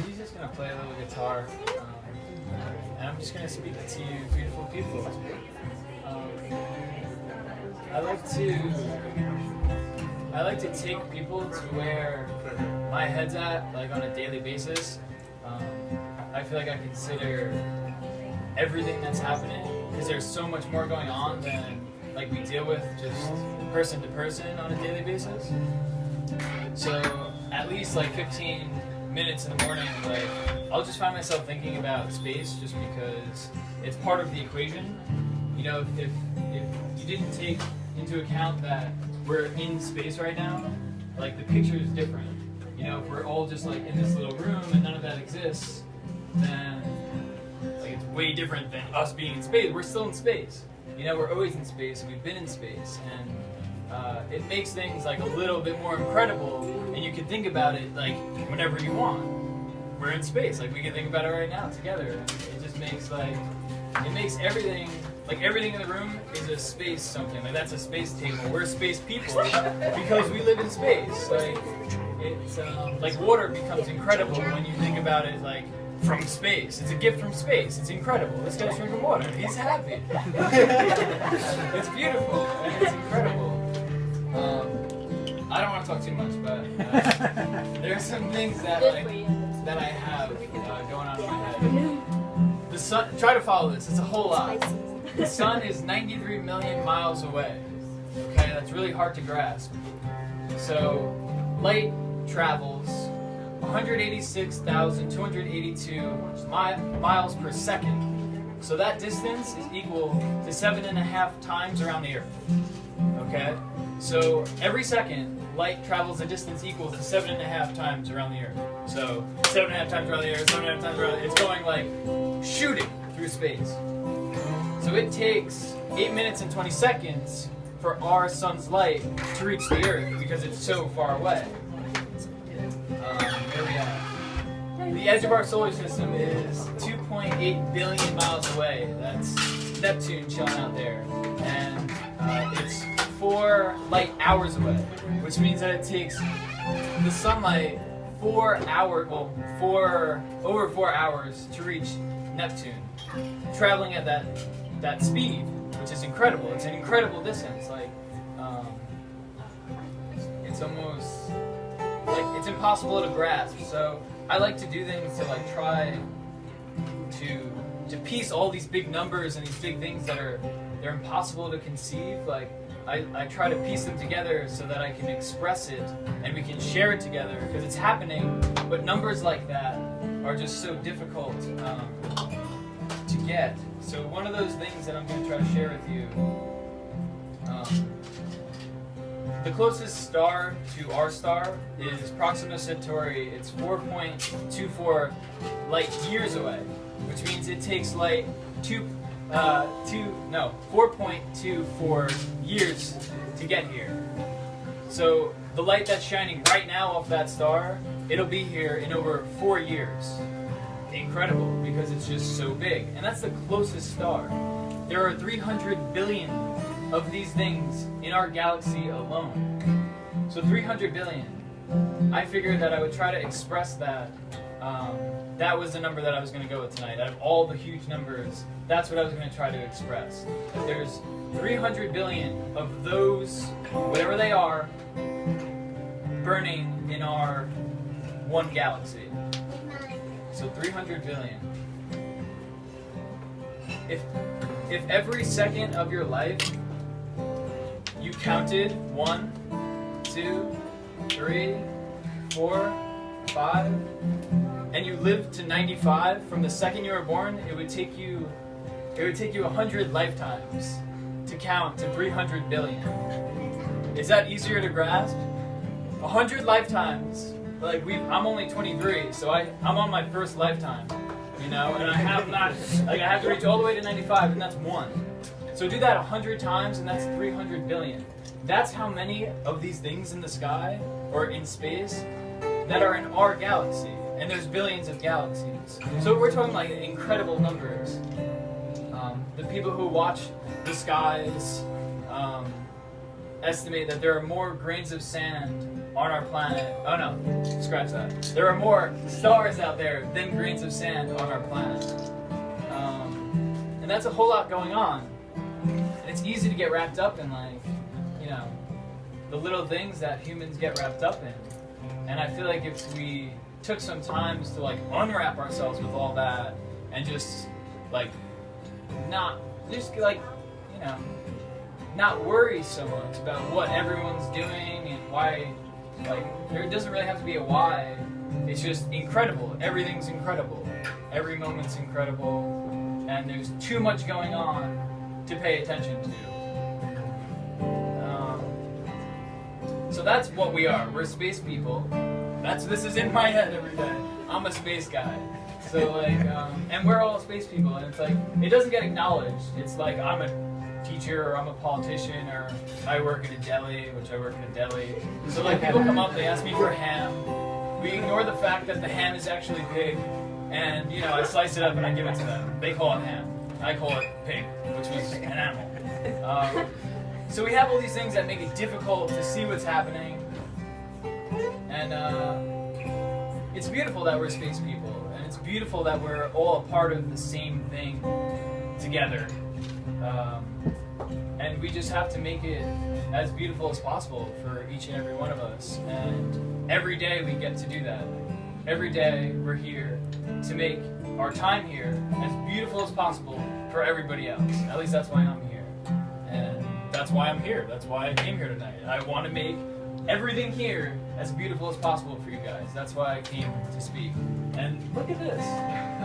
He's just gonna play a little guitar, and I'm just gonna speak to you, beautiful people. I like to take people to where my head's at, like on a daily basis. I feel like I consider everything that's happening because there's so much more going on than like we deal with just person to person on a daily basis. So at least like 15 minutes in the morning, like I'll just find myself thinking about space just because it's part of the equation. You know, if you didn't take into account that we're in space right now, like the picture is different. You know, if we're all just like in this little room and none of that exists, then like it's way different than us being in space. We're still in space. You know, we're always in space and we've been in space, and it makes things like a little bit more incredible, and you can think about it like whenever you want. We're in space, like we can think about it right now together. And it just makes like, it makes everything, like everything in the room is a space something. Like that's a space table. We're space people because we live in space. Like it's like water becomes incredible when you think about it like from space. It's a gift from space. It's incredible. This guy's drinking water. He's happy. It's beautiful and it's incredible. I don't want to talk too much, but there are some things that that I have going on in my head. The sun. Try to follow this. It's a whole lot. The sun is 93 million miles away. Okay, that's really hard to grasp. So, light travels 186,282 miles per second. So that distance is equal to 7.5 times around the Earth. Okay? So every second, light travels a distance equal to 7.5 times around the Earth. So 7.5 times around the Earth, 7.5 times around the Earth. It's going like shooting through space. So it takes 8 minutes and 20 seconds for our sun's light to reach the Earth because it's so far away. Where we at? The edge of our solar system is 2.8 billion miles away. That's Neptune chilling out there. And it's 4 light hours away, which means that it takes the sunlight over 4 hours to reach Neptune, traveling at that speed, which is incredible. It's an incredible distance. Like, it's almost like it's impossible to grasp. So I like to do things to like try to piece all these big numbers and these big things that they're impossible to conceive. Like I try to piece them together so that I can express it and we can share it together because it's happening. But numbers like that are just so difficult to get. So one of those things that I'm going to try to share with you, the closest star to our star is Proxima Centauri. It's 4.24 light years away, which means it takes light 4.24 years to get here. So the light that's shining right now off that star, it'll be here in over 4 years. Incredible, because it's just so big. And that's the closest star. There are 300 billion of these things in our galaxy alone. So 300 billion. I figured that I would try to express that. That was the number that I was going to go with tonight. Out of all the huge numbers, that's what I was going to try to express. That there's 300 billion of those, whatever they are, burning in our one galaxy. So 300 billion. If every second of your life you counted 1, 2, 3, 4, 5, and you lived to 95 from the second you were born, it would take you 100 lifetimes to count to 300 billion. Is that easier to grasp? 100 lifetimes. Like I'm only 23, so I'm on my first lifetime, you know, and I have to reach all the way to 95, and that's 1. So do that 100 times, and that's 300 billion. That's how many of these things in the sky or in space that are in our galaxy, and there's billions of galaxies. So we're talking like incredible numbers. The people who watch the skies estimate that there are more grains of sand on our planet. Oh no, scratch that. There are more stars out there than grains of sand on our planet. And that's a whole lot going on. And it's easy to get wrapped up in, like, you know, the little things that humans get wrapped up in. And I feel like if we took some time to, like, unwrap ourselves with all that and just, like, not worry so much about what everyone's doing and why, like, there doesn't really have to be a why. It's just incredible. Everything's incredible. Every moment's incredible. And there's too much going on to pay attention to. So that's what we are. We're space people. This is in my head every day. I'm a space guy. So, like, and we're all space people, and it's like, it doesn't get acknowledged. It's like, I'm a teacher, or I'm a politician, or I work at a deli, which I work at a deli. So, like, people come up, they ask me for ham. We ignore the fact that the ham is actually pig, and, you know, I slice it up and I give it to them. They call it ham. I call it pig, which was an animal. So we have all these things that make it difficult to see what's happening, and it's beautiful that we're space people. It's beautiful that we're all a part of the same thing together. And we just have to make it as beautiful as possible for each and every one of us. And every day we get to do that. Every day we're here to make our time here as beautiful as possible for everybody else. At least that's why I'm here. And that's why I'm here. That's why I came here tonight. I want to make everything here as beautiful as possible for you guys. That's why I came to speak. And look at this.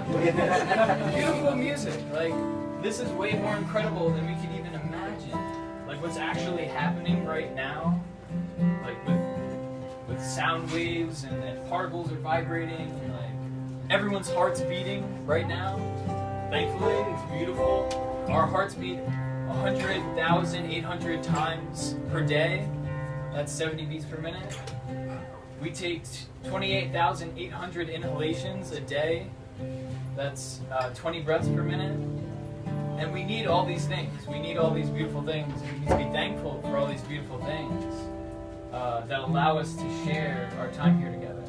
Look at this. Beautiful music. Like, this is way more incredible than we could even imagine. Like, what's actually happening right now, like with sound waves and particles are vibrating, and like everyone's heart's beating right now. Thankfully, it's beautiful. Our hearts beat 100,800 times per day. That's 70 beats per minute. We take 28,800 inhalations a day. That's 20 breaths per minute. And we need all these things. We need all these beautiful things. We need to be thankful for all these beautiful things that allow us to share our time here together.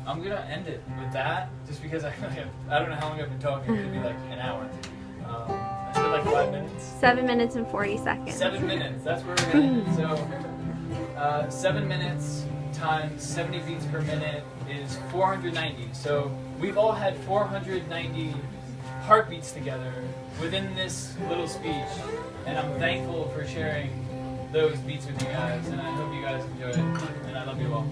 I'm going to end it with that, just because I don't know how long I've been talking. It could be like an hour. I spent like 5 minutes. 7 minutes and 40 seconds. 7 minutes. That's where we're going to end. So 7 minutes times 70 beats per minute is 490. So we've all had 490 heartbeats together within this little speech, and I'm thankful for sharing those beats with you guys, and I hope you guys enjoy it, and I love you all.